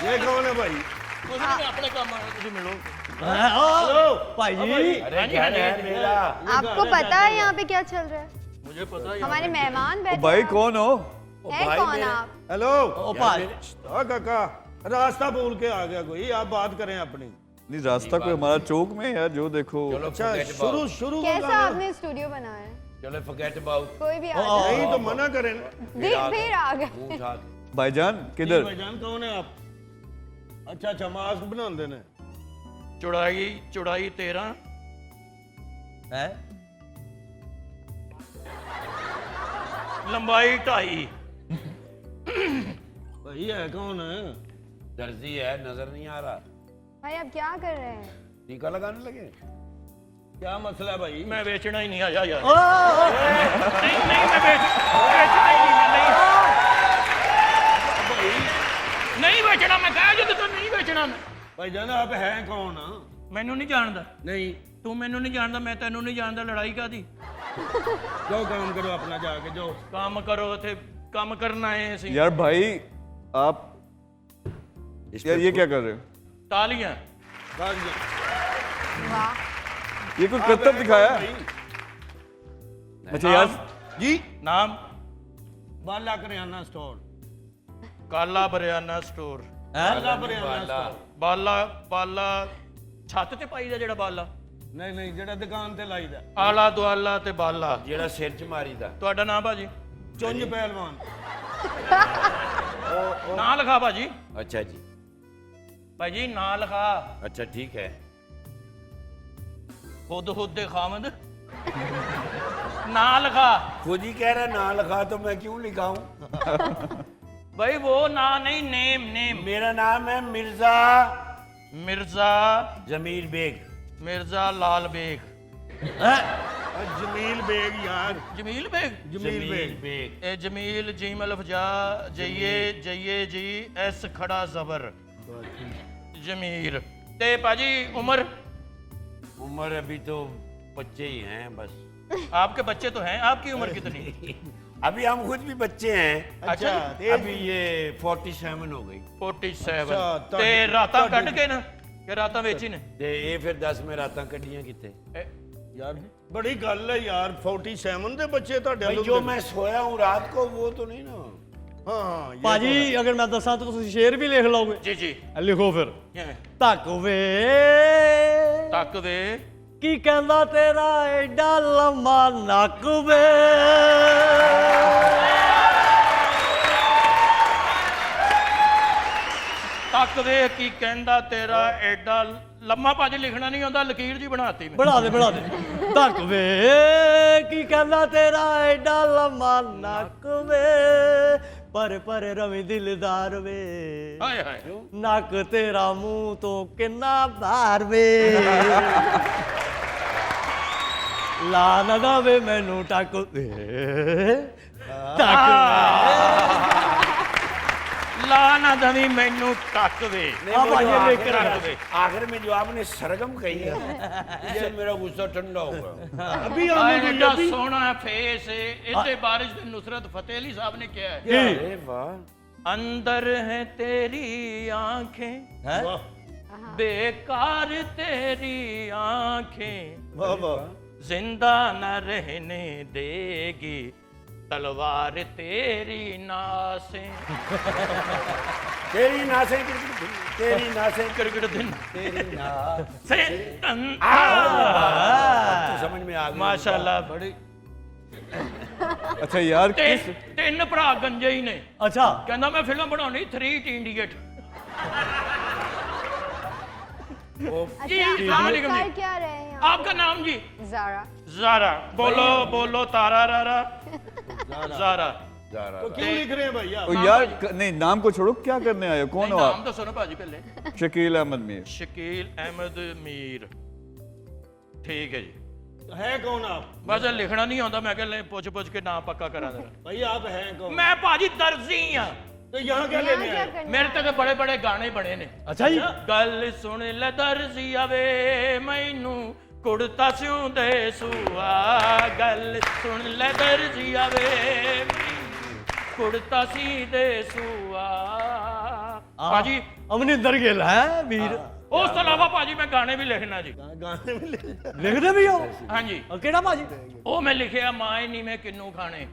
ये कौन है भाई? अपने काम मिलो भाई जी। मेरा आपको पता है यहाँ पे क्या चल रहा है? मुझे पता है हमारे मेहमान बैठे भाई हैं। कौन हो? है कौन आप? हेलो ओ भाई काका, रास्ता भूल के आ गया कोई, आप बात करें अपनी। नहीं, रास्ता कोई हमारा चौक में है यार, जो देखो। अच्छा शुरू शुरू का कैसा गाना। आपने स्टूडियो बनाया है? चलो फॉरगेट अबाउट कोई भी आ जाए। नहीं तो मना करें ना। फिर आ गए। भाईजान किधर? भाईजान कौन है आप? अच्छा अच्छा, मास्क बनाते ने। चौड़ाई 13 है लंबाई 2.5। भाई है कौन है? दर्जी है, नजर नहीं आ रहा। भाई आप क्या कर रहे हैं? टीका लगाने लगे। क्या मसला है भाई? मैं बेचना ही नहीं आया यार। नहीं नहीं, मैं बेचना ही नहीं बेचना। मैं कहा जो तो नहीं बेचना। भाईजान आप हैं कौन? मैनू नहीं जानदा। नहीं तू मैनू नहीं जानदा, मैं तेनू नहीं जानदा। लड़ाई कादी? जाओ काम करो अपना, जाके जाओ काम करो थे, काम करना है ਅਸੀਂ। यार भाई आप यार ये क्या कर रहे हो? तालियां। भाग जाओ। वाह। ये कोई करतब दिखाया? अच्छा यार जी नाम बाला करियाना स्टोर। काला बरियाना स्टोर। बाला करियाना स्टोर। ਬਾਲਾ ਬਾਲਾ ਛੱਤ ਤੇ ਪਾਈ ਦਾ ਜਿਹੜਾ ਬਾਲਾ, ਨਹੀਂ ਨਹੀਂ, ਜਿਹੜਾ ਦੁਕਾਨ ਤੇ ਲਾਈਦਾ। ਆਲਾ ਦੁਆਲਾ ਤੇ ਬਾਲਾ। ਜਿਹੜਾ ਸਿਰ 'ਚ ਮਾਰੀਦਾ। ਤੁਹਾਡਾ ਨਾਮ ਭਾਜੀ? ਚੁੰਝ ਪਹਿਲਵਾਨ। ਨਾਂ ਲਿਖਾ ਭਾਜੀ। अच्छा जी, ਭਾਜੀ ਨਾਂ ਲਿਖਾ। अच्छा ठीक है। ਖੁਦ ਦੇ ਖਾਮਦ ਨਾਂ ਲਿਖਾ। खुद ही कह रहा ना लिखा तो मैं क्यों लिखाऊं? भाई वो ਨਾਂ नहीं, नेम नेम। मेरा नाम है मिर्जा मिर्जा जमील बेग। मिर्जा लाल बेग। जमील बेग यार। जमील बेग। जमील बेग। बेग। ए जमील जीम अलफ जा जइए जइए जी एस खड़ा जबर जमील। ते पाजी उम्र? उम्र अभी तो बच्चे ही हैं बस। आपके बच्चे तो हैं, आपकी उम्र कितनी? अभी हम खुद भी बच्चे हैं। अच्छा अभी ये 47 हो गई। 47। अच्छा, ते रातां कट के ना कि रातां वेची ने? ते ये फिर 10 में रातां कटियां कितने? यार बड़ी गल है यार, 47 ਦੇ ਬੱਚੇ ਤੁਹਾਡੇ भाई ਵੱਲੋਂ जो मैं सोया हूँ रात को वो तो नहीं ना। हाँ हाँ ये ਭਾਜੀ ਅਗਰ ਮੈਂ ਦੱਸਾਂ ਤਾਂ ਤੁਸੀਂ ਸ਼ੇਰ ਵੀ ਲਿਖ ਲਓਗੇ? जी जी। ਲਿਖੋ ਫਿਰ। ये ਧੱਕ ਵੇ तक वे ਕੀ ਕਹਿੰਦਾ ਤੇਰਾ ਐਡਾ ਲੰਮਾ ਨੱਕ ਵੇ। तक वे की कहंदा तेरा एडा लम्मा। भाजी लिखना नहीं आंदा, लकीर जी बनाती मैं। ਬਣਾ ਦੇ ਧੱਕ ਵੇ ਕੀ ਕਹਿੰਦਾ ਤੇਰਾ ਐਡਾ ਲੰਮਾ ਨੱਕ ਵੇ। ਪਰ ਰਵੀ ਦਿਲਦਾਰ ਵੇ, हाय हाय। ਨੱਕ ਤੇਰਾ ਮੂੰਹ ਤੋਂ ਕਿੰਨਾ ਬਾਹਰ ਵੇ। ਲਾ ਨਾ ਦਵੇ ਮੈਨੂੰ ਟੱਕ ਵੇ ਟੱਕ ਵੇ। ला ना दवी मैनू टक वे। आप आइए लेकर टक आना। वे। आखिर में जो आपने सरगम कही है इससे मेरा गुस्सा ठंडा होगा। अभी हाय, आने एडा अभी सोहना फेस है। इसे बारिश में नुसरत फतेह अली साहब ने किया है। अरे वाह। अंदर है तेरी आंखें हैं? बेकार तेरी आंखें वाह वाह। जिंदा न रहने देगी तलवार तेरी नासें। तेरी नासें किरकिट, तेरी नासें क्रिकेट दिन तेरी नासें। से तो समझ में आ गई। माशाल्लाह बड़ी। ਅੱਛਾ ਯਾਰ ਕਿਸ ਤਿੰਨ ਭਰਾ ਗੰਜੇ ਹੀ ਨੇ। ਅੱਛਾ ਕਹਿੰਦਾ मैं फिल्म बनानी 3 इडियट। जी अच्छा अस्सलाम आप वालेकुम कर जी। क्या रहे हैं यहाँ? आपका नाम जी? ज़ारा। ज़ारा। बोलो बोलो तारा रारा ज़ारा। ज़ारा। तो क्यों लिख रहे हैं भाई आप? ओ यार नहीं, नाम को छोड़ो, क्या करने आए हो? कौन हो नाम आप? तो सुनो भाजी पहले। शकील अहमद मीर। शकील अहमद मीर। ठीक है जी। है कौन आप? बस लिखना नहीं आता, मैं कह पुछ पुछ के नाम पक्का करा देना। भाई आप हैं कौन? मैं भाजी दर्जी हाँ। तो यहाँ क्या यहाँ लेने क्या आए? करना मेरे है? ते बड़े बड़े गाने बने ने। अच्छा जी। गल सुन ले दर्जिया वे मैनू कुड़ता स्यों दे सुआ। गल सुन ले दर्जिया वे ਕੁੜਤਾ ਸੀ ਦੇ ਸੂਆ ਭਾਜੀ ਅਮਰਿੰਦਰ ਗਿੱਲ ਹੈ ਵੀਰ ਉਸ ਤੋਂ ਇਲਾਵਾ ਭਾਜੀ ਮੈਂ ਗਾਣੇ ਵੀ ਲਿਖਣਾ ਜੀ ਗਾਣੇ ਵੀ ਲਿਖਦੇ ਵੀ ਹੋ ਹਾਂਜੀ ਕਿਹੜਾ ਭਾਜੀ ਉਹ ਮੈਂ ਲਿਖਿਆ ਮਾਏ ਨੀ ਮੈਂ ਕਿੰਨੂ ਖਾਣੇ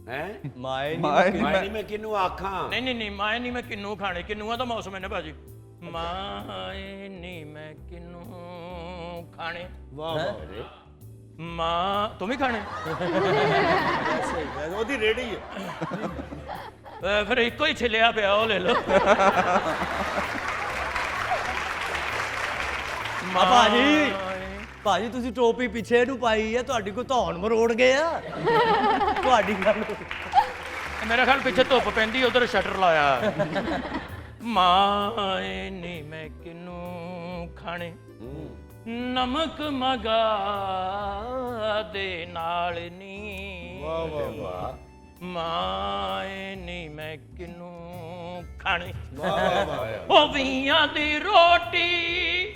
ਹੈ ਮਾਏ ਮੈਂ ਮੈਂ ਕਿਨੂੰ ਆਖਾਂ ਨਹੀਂ ਨਹੀਂ ਨਹੀਂ ਮਾਏ ਨੀ ਮੈਂ ਕਿੰਨੂ ਖਾਣੇ ਕਿੰਨੂਆਂ ਦਾ ਮੌਸਮ ਹੈ ਨਾ ਭਾਜੀ ਮਾਏ ਨੀ ਮੈਂ ਕਿੰਨੂ ਖਾਣੇ ਵਾਹ ਵਾਹ ਮਾਂ ਤੂੰ ਵੀ ਖਾਣੇ ਸਹੀ ਗੱਲ ਉਹਦੀ ਰੇੜੀ ਹੈ ਫਿਰ ਇੱਕੋ ਹੀ ਛਿਲਿਆ ਪਿਆ ਉਹ ਲੈ ਲਓ ਭਾਜੀ ਭਾਜੀ ਤੁਸੀਂ ਟੋਪੀ ਪਿੱਛੇ ਨੂੰ ਪਾਈ ਹੈ ਤੁਹਾਡੀ ਕੋਈ ਧੌਣ ਮਰੋੜ ਗਏ ਆ ਤੁਹਾਡੀ ਗੱਲ ਮੇਰੇ ਖਿਆਲ ਪਿੱਛੇ ਧੁੱਪ ਪੈਂਦੀ ਉਧਰ ਸ਼ਟਰ ਲਾਇਆ ਮਾਏ ਨੀ ਮੈਂ ਕਿਨੂੰ ਖਾਣੇ ਨਮਕ ਮਗਾ ਦੇ ਨਾਲ ਨੀ ਵਾਹ ਵਾਹ ਵਾਹ ਮਾਏ ਨੀ ਮੈਂ ਕਿਨੂੰ ਖਾਣੇ ਵਾਹ ਵਾਹ ਉਹ ਵੀਆਂ ਦੀ ਰੋਟੀ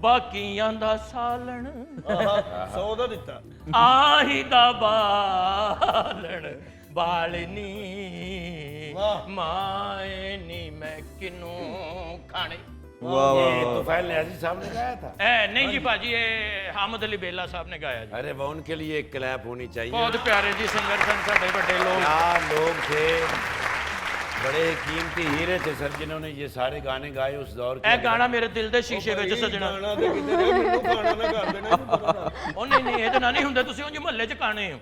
ਬਾਕੀਆਂ ਦਾ ਸਾਲਣ 100 ਦਾ ਦਿੱਤਾ ਆਹੀ ਦਾ ਬਾਲਣ ਬਾਲਨੀ ਵਾਹ। ਮਾਏ ਨੀ ਮੈਂ ਕਿਨੂੰ ਖਾਣੇ ये तो फैल न्याजी साहब ने गाया था नहीं जी भाजी ये हामिद अली बेला साहब ने गाया जी अरे वाह उनके लिए एक क्लैप होनी चाहिए बहुत प्यारे जी सिंगर सन साडे बड़े लोग क्या लोग थे बड़े कीमती हीरे थे सर जिन्होंने ये सारे गाने गाए उस दौर के ਇਹ ਗਾਣਾ ਮੇਰੇ ਦਿਲ ਦੇ ਸ਼ੀਸ਼ੇ ਵਿੱਚ ਸਜਣਾ ਗਾਣਾ ਤੇ ਕਿਤੇ ਮੈਨੂੰ ਗਾਣਾ ਨਾ ਕਰ ਦੇਣਾ ਉਹ ਨਹੀਂ ਨਹੀਂ ਇਹ ਤਾਂ ਨਾ ਨਹੀਂ ਹੁੰਦਾ ਤੁਸੀਂ ਉਂਝ ਮੁਹੱਲੇ 'ਚ ਕਾਣੇ ਹੋ